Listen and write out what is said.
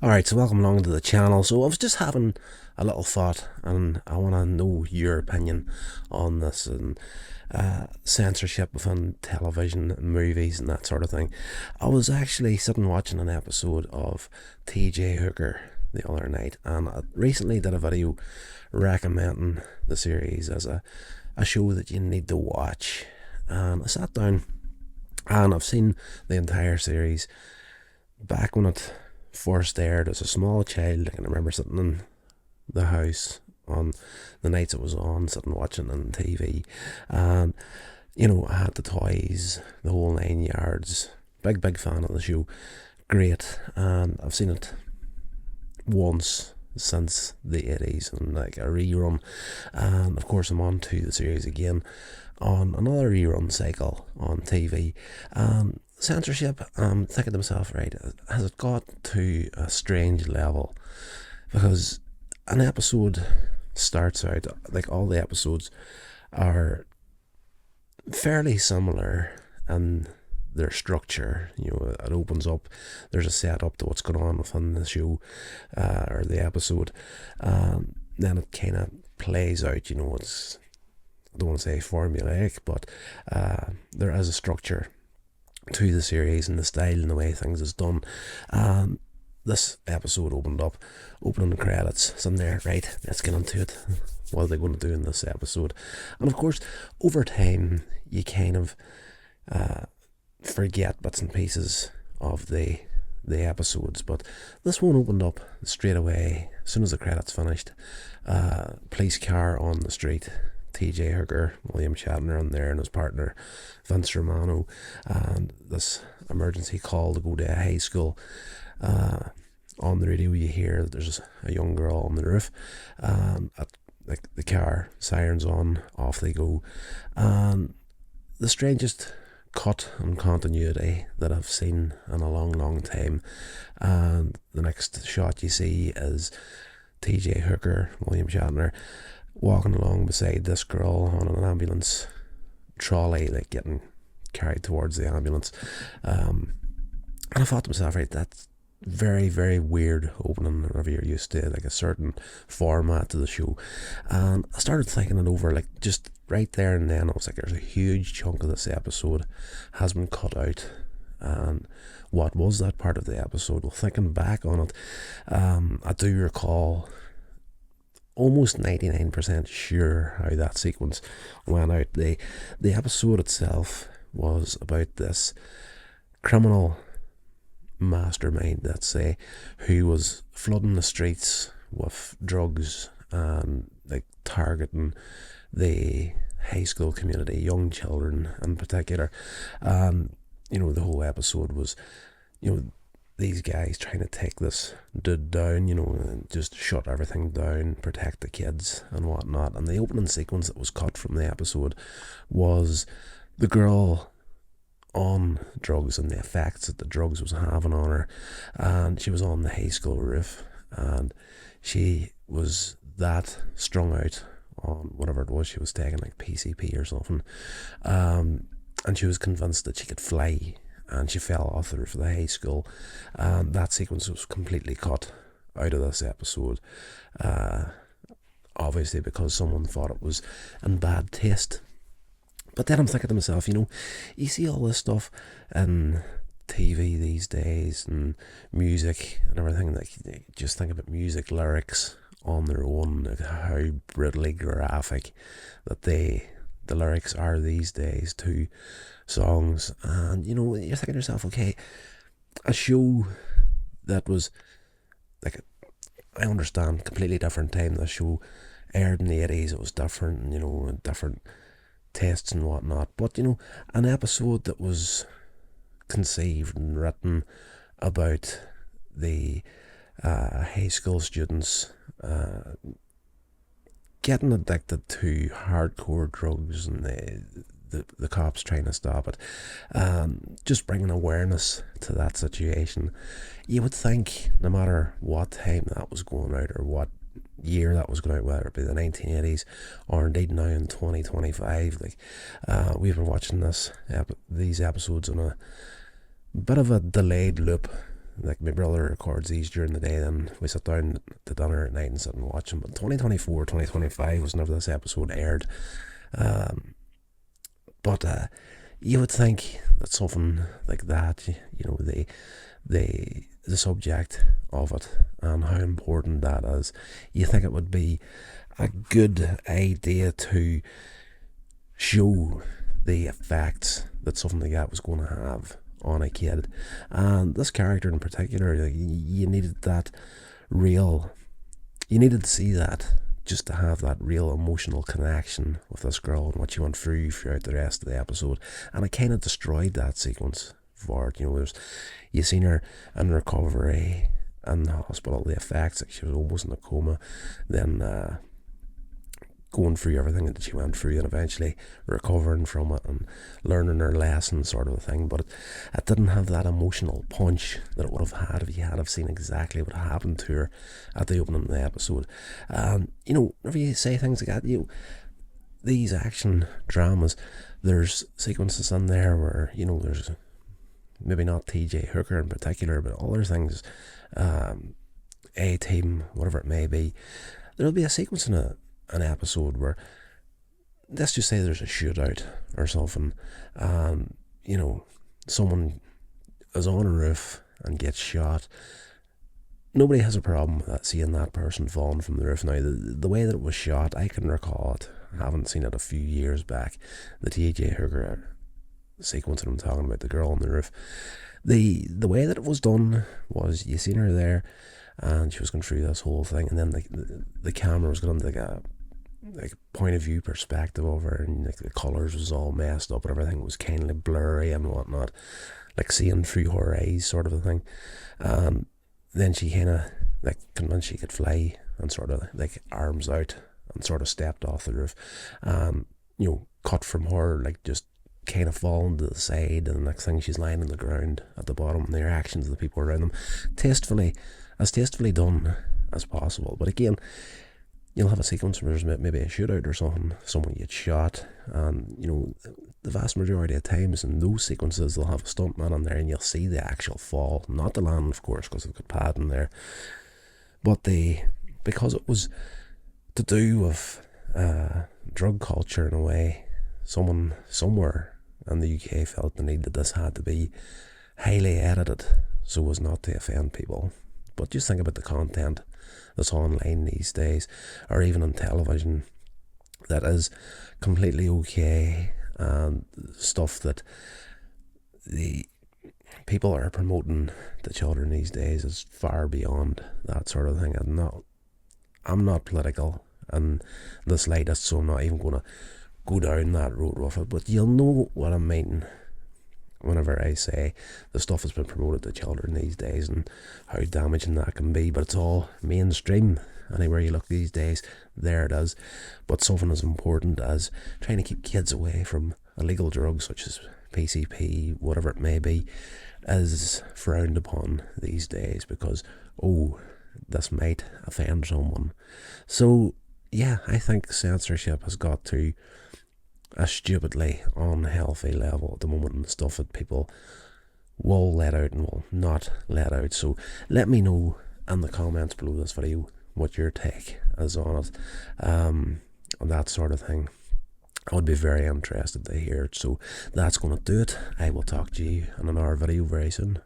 Alright, so welcome along to the channel. So I was just having a little thought and I want to know your opinion on this and censorship within television and movies and that sort of thing. I was actually sitting watching an episode of TJ Hooker the other night, and I recently did a video recommending the series as a show that you need to watch. And I sat down and I've seen the entire series back when it first aired as a small child. I can remember sitting in the house on the nights it was on, sitting watching on TV, and I had the toys, the whole 9 yards. Big fan of the show. Great, and I've seen it once since the 80s and like a rerun, and of course I'm on to the series again on another rerun cycle on TV. Censorship, I'm thinking to myself, right, has it got to a strange level? Because an episode starts out, like all the episodes are fairly similar in their structure. It opens up, there's a setup to what's going on within the show or the episode. Then it kind of plays out, it's, I don't want to say formulaic, but there is a structure to the series and the style and the way things is done. This episode opened up, opening the credits, so I'm there, right, let's get into it. What are they going to do in this episode? And of course, over time, you kind of forget bits and pieces of the episodes, but this one opened up straight away as soon as the credits finished. Police car on the street, TJ Hooker, William Shatner in there, and his partner Vince Romano, and this emergency call to go to a high school. On the radio you hear that there's a young girl on the roof, like the car sirens on, off they go. And the strangest cut and continuity that I've seen in a long time. And the next shot you see is TJ Hooker, William Shatner, walking along beside this girl on an ambulance trolley, like getting carried towards the ambulance. And I thought to myself, right, that's very weird opening whenever you're used to like a certain format to the show. And I started thinking it over, like just right there and then I was like, there's a huge chunk of this episode has been cut out, and what was that part of the episode? Well, thinking back on it, I do recall almost 99% sure how that sequence went out. The episode itself was about this criminal mastermind, let's say, who was flooding the streets with drugs and like targeting the high school community, young children in particular. The whole episode was, these guys trying to take this dude down, and just shut everything down, protect the kids and whatnot. And the opening sequence that was cut from the episode was the girl on drugs and the effects that the drugs was having on her. And she was on the high school roof, and she was that strung out on whatever it was she was taking, like PCP or something. And she was convinced that she could fly, and she fell off the roof of the high school. That sequence was completely cut out of this episode, obviously because someone thought it was in bad taste. But then I'm thinking to myself, you see all this stuff in TV these days and music and everything, like just think about music lyrics on their own, like how brutally graphic that the lyrics are these days to songs. And you're thinking to yourself, okay, a show that was like, I understand, completely different time. The show aired in the 80s, it was different, different tastes and whatnot, but an episode that was conceived and written about the high school students getting addicted to hardcore drugs and the cops trying to stop it, just bringing awareness to that situation. You would think no matter what time that was going out or what year that was going out, whether it be the 1980s or indeed now in 2025, like we've been watching these episodes on a bit of a delayed loop like my brother records these during the day, then we sit down to dinner at night and sit and watch them. But 2024, 2025 was whenever this episode aired. But you would think that something like that, the subject of it and how important that is, you think it would be a good idea to show the effects that something like that was going to have on a kid. And this character in particular, like, you needed that real, you needed to see that just to have that real emotional connection with this girl and what she went through throughout the rest of the episode. And it kind of destroyed that sequence for it. You seen her in recovery in the hospital, the effects, like she was almost in a coma, then going through everything that she went through and eventually recovering from it and learning her lesson, sort of a thing. But it didn't have that emotional punch that it would have had if you had have seen exactly what happened to her at the opening of the episode. Whenever you say things like that, these action dramas, there's sequences in there where, there's maybe not TJ Hooker in particular, but other things, A-Team, whatever it may be, there'll be a sequence in an episode where, let's just say there's a shootout or something, and someone is on a roof and gets shot. Nobody has a problem with that, seeing that person falling from the roof. Now, the way that it was shot, I can recall it. I haven't seen it a few years back. The TJ Hooker sequence that I'm talking about, the girl on the roof. The way that it was done was, you seen her there and she was going through this whole thing, and then the camera was going to like point of view perspective of her, and like the colours was all messed up and everything was kind of blurry and whatnot, like seeing through her eyes, sort of a thing. Then she kind of like convinced she could fly and sort of like arms out and sort of stepped off the roof. Cut from her like just kind of falling to the side, and the next thing she's lying on the ground at the bottom, and the reactions of the people around them, as tastefully done as possible. But again, you'll have a sequence where there's maybe a shootout or something, someone gets shot, and the vast majority of times in those sequences they'll have a stuntman in there and you'll see the actual fall, not the land of course because they've got padding there, but because it was to do with drug culture in a way, someone somewhere in the UK felt the need that this had to be highly edited so as not to offend people. But just think about the content that's online these days, or even on television, that is completely okay, and stuff that the people are promoting to children these days is far beyond that sort of thing. I'm not political in the slightest, so I'm not even going to go down that road with it, but you'll know what I mean whenever I say the stuff has been promoted to children these days and how damaging that can be. But it's all mainstream. Anywhere you look these days, there it is. But something as important as trying to keep kids away from illegal drugs such as PCP, whatever it may be, is frowned upon these days because, this might offend someone. So yeah, I think censorship has got to a stupidly unhealthy level at the moment, and the stuff that people will let out and will not let out. So let me know in the comments below this video what your take is on it, on that sort of thing. I would be very interested to hear it. So that's going to do it. I will talk to you in another video very soon.